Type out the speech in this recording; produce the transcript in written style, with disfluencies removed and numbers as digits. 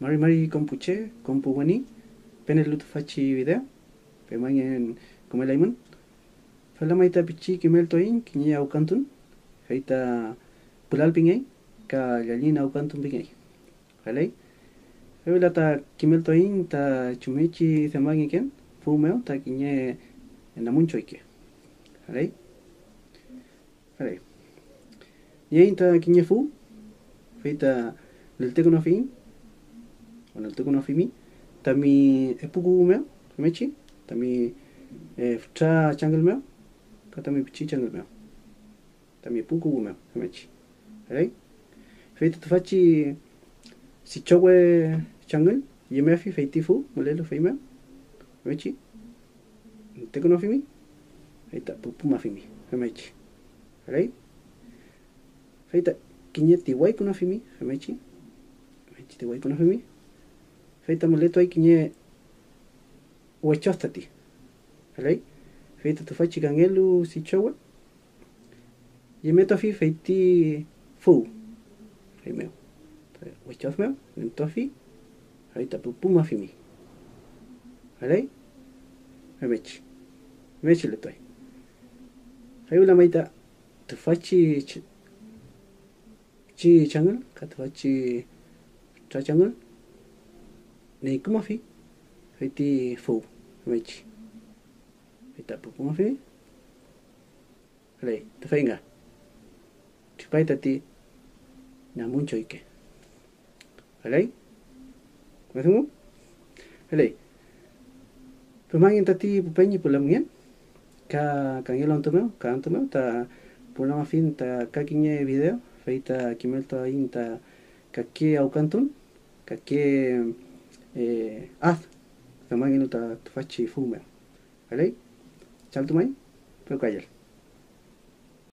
Mari kompuche, kompu wani, penel lutu fachi video, pemangen kumelaimun. Fala maita pichi kimel toin, kinya aukantun, feita pulal pingay, ka lalin aukantun pingay. Falay, fela ta kimel toin, ta chumechi semangi ken, fumeo, ta kinya namuncho ike. Falay, falay. Yain ta kinya fu, feita lelteko no fin, bueno, el no fimi, tami epuku meo, mechi, tami tra changel meo, tami pichi changel meo, tami epuku meo, mechi, ¿vale? Feita tu fachi si chowe changel, yemeafi feitifu, molelo feimeo, mechi, teko no fimi, feita pupuma fimi, mechi, ¿vale? Feita kinyeti wai kuno fimi, mechi, mechi te wai kuno fimi. Feita moleto ay kinye wachostati. ¿Vale? Feita tu fachi gangelu si chowa. Y meto fi feiti fu. Feimeo. Wachosmeo. Entofi. Feita pupuma fimi. ¿Vale? Mechi. Mechi le toy. Feula maita tu fachi chi changel. Ka tu fachi tra changel. Nei kumafi, feiti fu, mechi. Feita pupumafi. Alay, te fainga. Tipaita ti na muncho ike. Alay? Kumasungu? Alay. Pemangin tati pupenyi pulamgen. Ka kangelon tumeo, ka antumeo, ta pulama fin ta kakinye video. Feita kimelto ain ta kake aukantun. Kake haz también no te fachi fume, ¿vale? Chaltumay, pero calla.